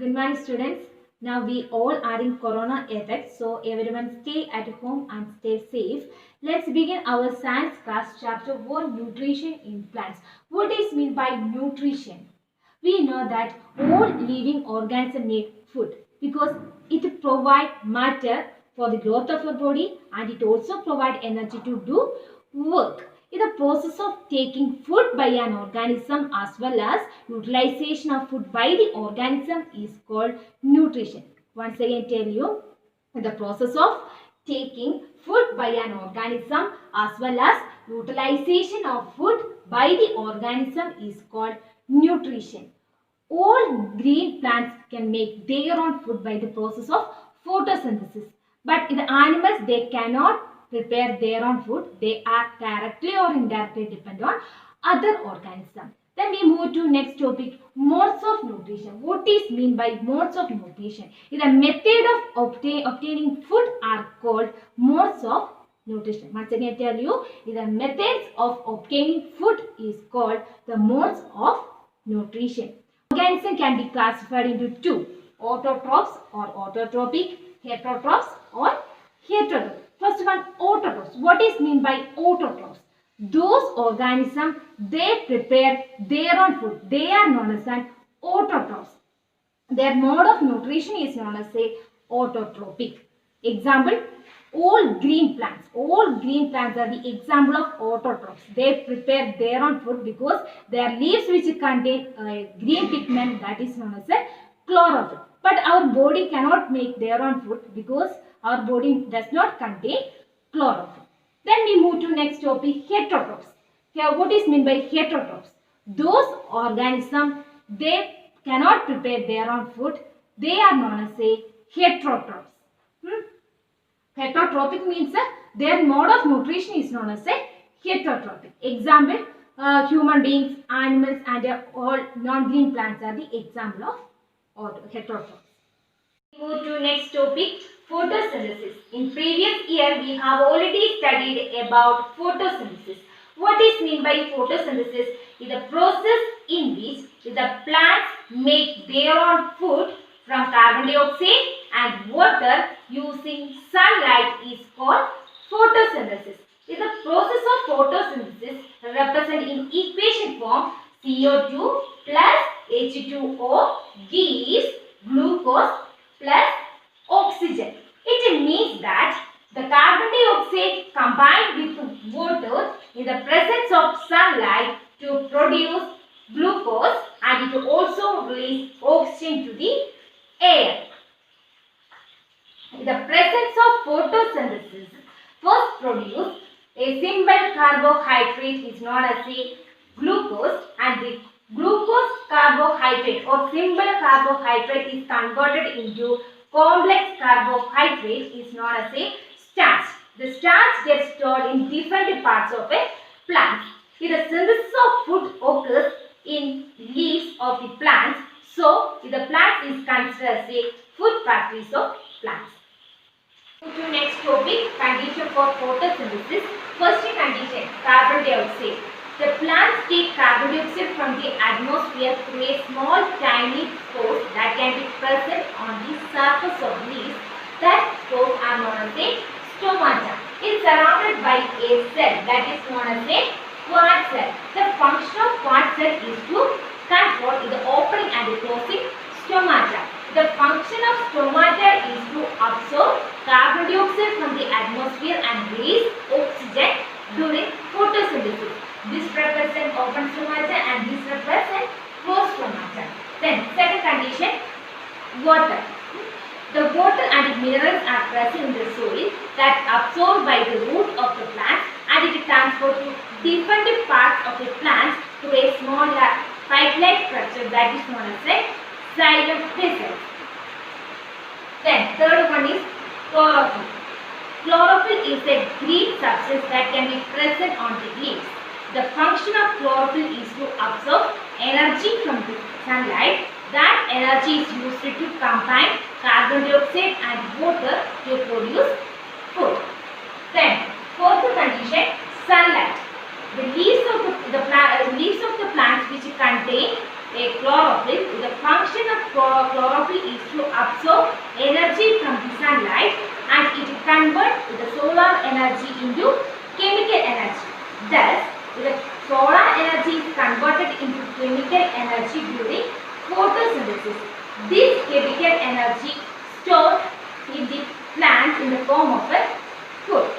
Good morning, students. Now we all are in corona effect, so everyone stay at home and stay safe. Let's begin our science class chapter 1 nutrition in plants. What is meant by nutrition? We know that all living organisms need food because it provides matter for the growth of our body and it also provides energy to do work. In the process of taking food by an organism as well as utilization of food by the organism is called nutrition. Once again tell you, the process of taking food by an organism as well as utilization of food by the organism is called nutrition. All green plants can make their own food by the process of photosynthesis. But in the animals, they cannot prepare their own food. They are directly or indirectly dependent on other organisms. Then we move to next topic, modes of nutrition. What is mean by modes of nutrition? The method of obtaining food are called modes of nutrition. Once again I tell you, the methods of obtaining food is called the modes of nutrition. Organism can be classified into two, autotrophs or autotrophic, heterotrophs or heterotroph. First one, autotrophs. What is mean by autotrophs? Those organisms, they prepare their own food. They are known as an autotrophs. Their mode of nutrition is known as a autotrophic. Example, all green plants are the example of autotrophs. They prepare their own food because their leaves which contain green pigment, that is known as a chlorophyll. But our body cannot make their own food because our body does not contain chlorophyll. Then we move to next topic, heterotrophs. Here, what is meant by heterotrophs? Those organisms, they cannot prepare their own food. They are known as a heterotrophs. Heterotrophic means their mode of nutrition is known as a heterotrophic. Example, human beings, animals and all non-green plants are the example of heterotrophs. Move to next topic, photosynthesis. In previous year we have already studied about photosynthesis. What is meant by photosynthesis? Is the process in which the plants make their own food from carbon dioxide and water using sunlight is called photosynthesis. In the process of photosynthesis represented in equation form, CO2 plus H2O gives glucose plus oxygen. It means that the carbon dioxide combined with water in the presence of sunlight to produce glucose and it also release oxygen to the air. In the presence of photosynthesis, first produce a simple carbohydrate is known as a glucose and the glucose carbohydrate or simple carbohydrate is converted into complex carbohydrate is known as a starch. The starch gets stored in different parts of a plant. The synthesis of food occurs in leaves of the plants. So, the plant is considered as a food factories of plants. To next topic, condition for photosynthesis. First condition, carbon dioxide. The plants take carbon dioxide from the atmosphere through a small tiny pores that can be present on the surface of leaves. That pores are known as a stomata. It is surrounded by a cell that is known as a quartz cell. The function of quartz cell is to control the opening and the closing stomata. The function of stomata is to absorb carbon dioxide from the atmosphere and release oxygen during photosynthesis. This represents open stomata and this represents closed stomata. Then second condition, water. The water and minerals are present in the soil that absorbed by the root of the plant and it is transferred to different parts of the plant through a small pipe-like structure that is known as a xylem vessel. Then third one is chlorophyll. Chlorophyll is a green substance that can be present on the leaves. The function of chlorophyll is to absorb energy from the sunlight. That energy is used to combine carbon dioxide and water to produce food. Then fourth condition, sunlight. The leaves of the plants which contain a chlorophyll. The function of chlorophyll is to absorb energy from the sunlight and it converts the solar energy into chemical energy. Thus, the solar energy is converted into chemical energy during photosynthesis. This chemical energy stored in the plants in the form of a food.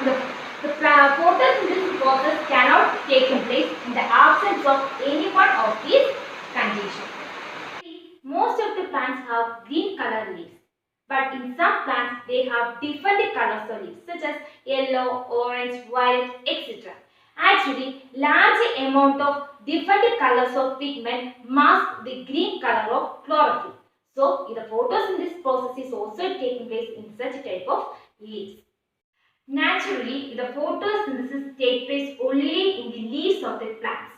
The photosynthesis process cannot take place in the absence of any one of these conditions. Most of the plants have green color leaves, but in some plants they have different colors of leaves such as yellow, orange, violet, etc. Actually, large amount of different colors of pigment mask the green color of chlorophyll. So, the photosynthesis process is also taking place in such type of leaves. Naturally, the photosynthesis takes place only in the leaves of the plants.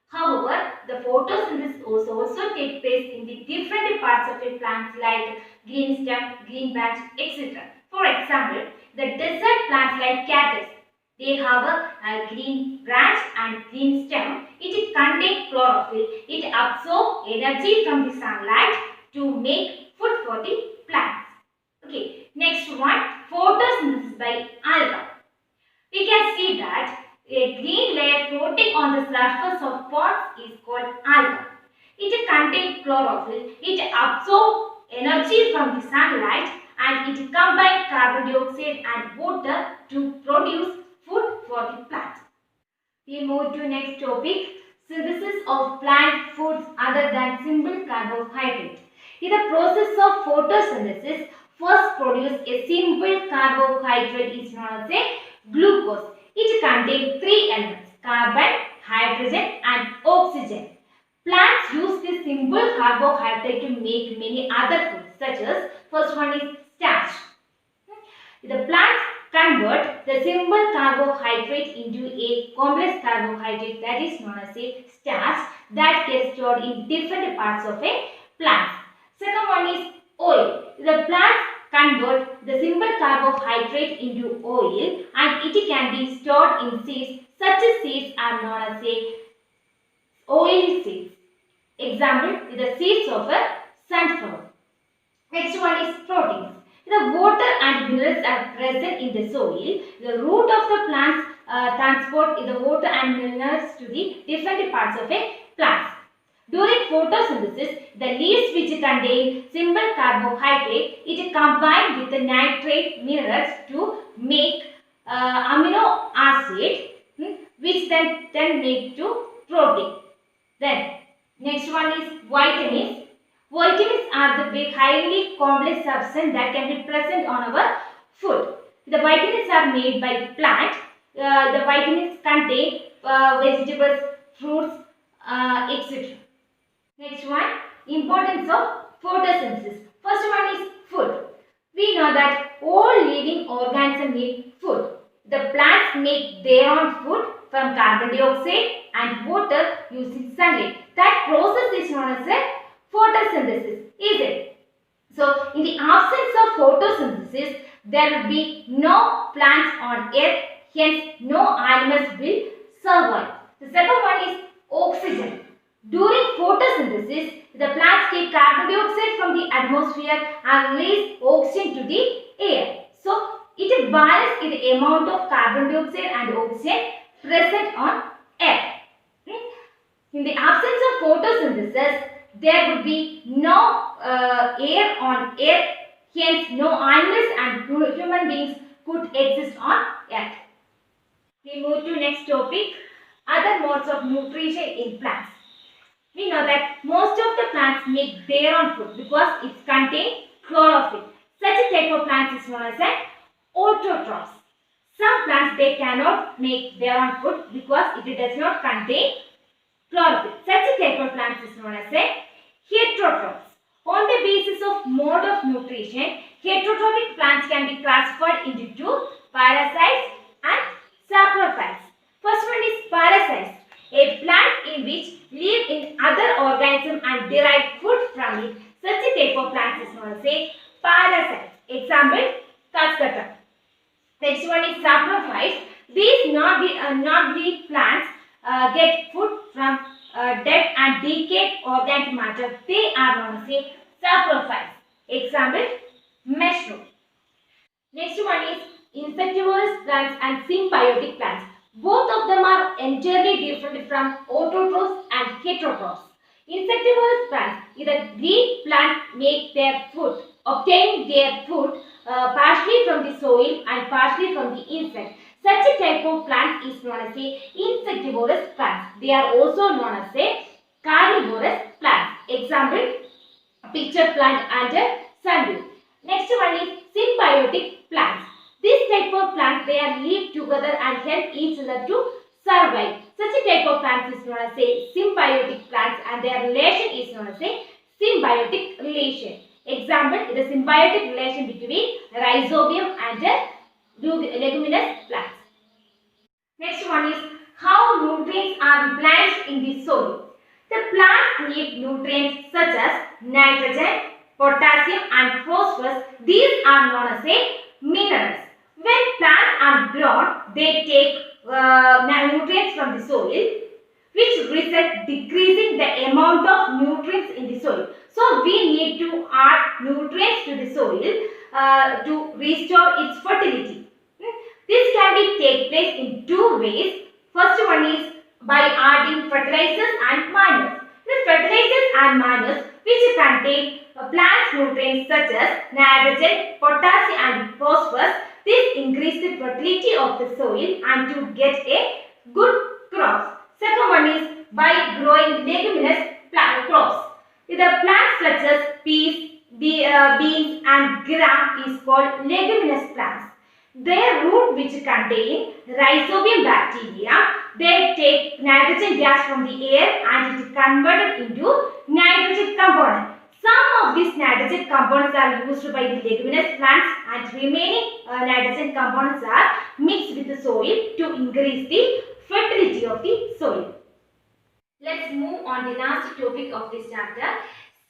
However, the photosynthesis also takes place in the different parts of the plants like green stem, green branch, etc. For example, the desert plants like cactus, they have a green branch and green stem. It contains chlorophyll. It absorbs energy from the sunlight to make food for the plants. Okay, next one, photosynthesis by alga. We can see that a green layer floating on the surface of ponds is called alga. It contains chlorophyll. It absorbs energy from the sunlight and it combines carbon dioxide and water to produce food for the plant. We move to next topic, synthesis of plant foods other than simple carbohydrate. In the process of photosynthesis, first produce a simple carbohydrate is known as a glucose. It contains three elements, carbon, hydrogen and oxygen. Plants use this simple carbohydrate to make many other foods such as first one is starch. The plants convert the simple carbohydrate into a complex carbohydrate that is known as a starch that gets stored in different parts of a plant. Second one is oil. The plants convert the simple carbohydrate into oil and it can be stored in seeds. Such seeds are known as a oil seeds. Example, the seeds of a sunflower. Next one is proteins. The water and minerals are present in the soil. The root of the plants transport the water and minerals to the different parts of a plant. During photosynthesis, the leaves which contain simple carbohydrate, it combined with the nitrate minerals to make amino acid, which then make to protein. Then next one is vitamins. Vitamins are the big highly complex substance that can be present on our food. The vitamins are made by plant. The vitamins contain vegetables, fruits, etc. Next one, importance of photosynthesis. First one is food. We know that all living organisms need food. The plants make their own food from carbon dioxide and water using sunlight. That process is known as a photosynthesis, is it? So, in the absence of photosynthesis, there will be no plants on earth, hence no animals will survive. The second one is oxygen. During photosynthesis, the plants take carbon dioxide from the atmosphere and release oxygen to the air. So, it balances the amount of carbon dioxide and oxygen present on earth. In the absence of photosynthesis, there would be no air on earth, hence no animals and human beings could exist on earth. We move to next topic, other modes of nutrition in plants. We know that most of the plants make their own food because it contains chlorophyll. Such a type of plants is known as an autotrophs. Some plants they cannot make their own food because it does not contain chlorophyll. Such a type of plants is known as a heterotrophs. On the basis of mode of nutrition, heterotrophic plants can be classified into two, parasites and saprophytes. First one is parasites, a plant in which live in other organisms and derive food from it. Such a type of plants is known as a parasite. Example, cuscutum. Next one is saprophytes. These non-green plants get food from dead and decayed organic matter, they are known as a saprophytes. Example, mushroom. Next one is insectivorous plants and symbiotic plants. Both of them are entirely different from autotrophs and heterotrophs. Insectivorous plants, the green plants make their food, obtain their food partially from the soil and partially from the insect. Such a type of plant is known as a insectivorous plants. They are also known as a carnivorous plants. Example, pitcher plant and sundew. Next one is symbiotic plants. This type of plants, they are live together and help each other to survive. Such a type of plants is known as a symbiotic plants and their relation is known as a symbiotic relation. Example, the symbiotic relation between rhizobium and leguminous plants. Next one is how nutrients are replenished in the soil. The plants need nutrients such as nitrogen, potassium and phosphorus. These are known as a minerals. When plants are grown, they take nutrients from the soil, which result decreasing the amount of nutrients in the soil. So we need to add nutrients to the soil to restore its fertility. This can be take place in two ways. First one is by adding fertilizers and manures. The fertilizers and manures which contain plant nutrients such as nitrogen, potassium and phosphorus. This increase the fertility of the soil and to get a good crops. Second one is by growing leguminous crops. The plants such as peas, beans and gram is called leguminous plants. Their root which contain rhizobium bacteria, they take nitrogen gas from the air and it is converted into nitrogen component. Some of these nitrogen components are used by the leguminous plants and remaining nitrogen components are mixed with the soil to increase the fertility of the soil. Let's move on the last topic of this chapter,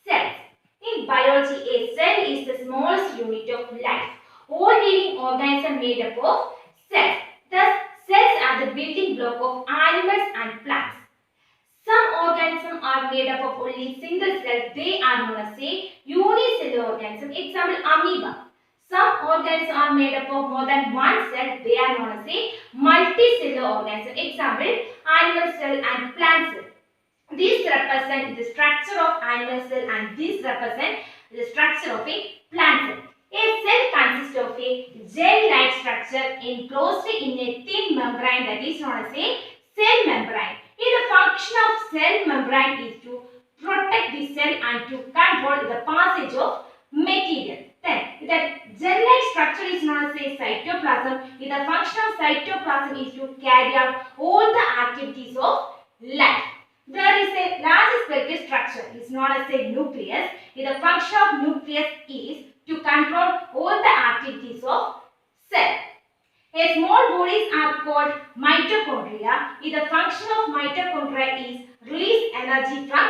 cells. In biology, a cell is the smallest unit of life. All living organisms are made up of cells. Thus, cells are the building block of animals and plants. Some organisms are made up of only single cells. They are known as a unicellular organism. Example, amoeba. Some organisms are made up of more than one cell. They are known as a multicellular organism. Example, animal cell and plant cell. These represent the structure of animal cell and these represent the structure of a plant cell. A cell consists of a gel-like structure enclosed in a thin membrane that is known as a cell membrane. The function of cell membrane is to protect the cell and to control the passage of material. Then, the gel-like structure is known as a cytoplasm. The function of cytoplasm is to carry out all the activities of life. There is a large spherical structure. It is known as a nucleus. The function of nucleus is to control all the activities of cell. A small bodies are called mitochondria. The function of mitochondria is release energy from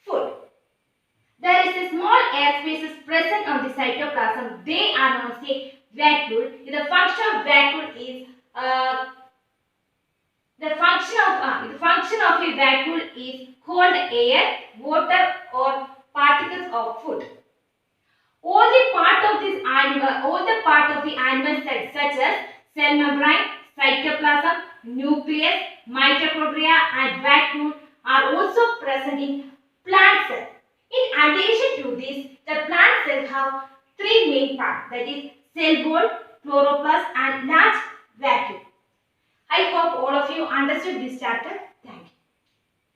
food. There is a small air spaces present on the cytoplasm. They are known as a vacuole. The function of vacuole is the function of a vacuole is cold air, water or particles of food. All the part of the animal cells such as cell membrane, cytoplasm, nucleus, mitochondria and vacuole are also present in plant cells. In addition to this, the plant cells have three main parts, that is cell wall, chloroplast and large vacuole. I hope all of you understood this chapter.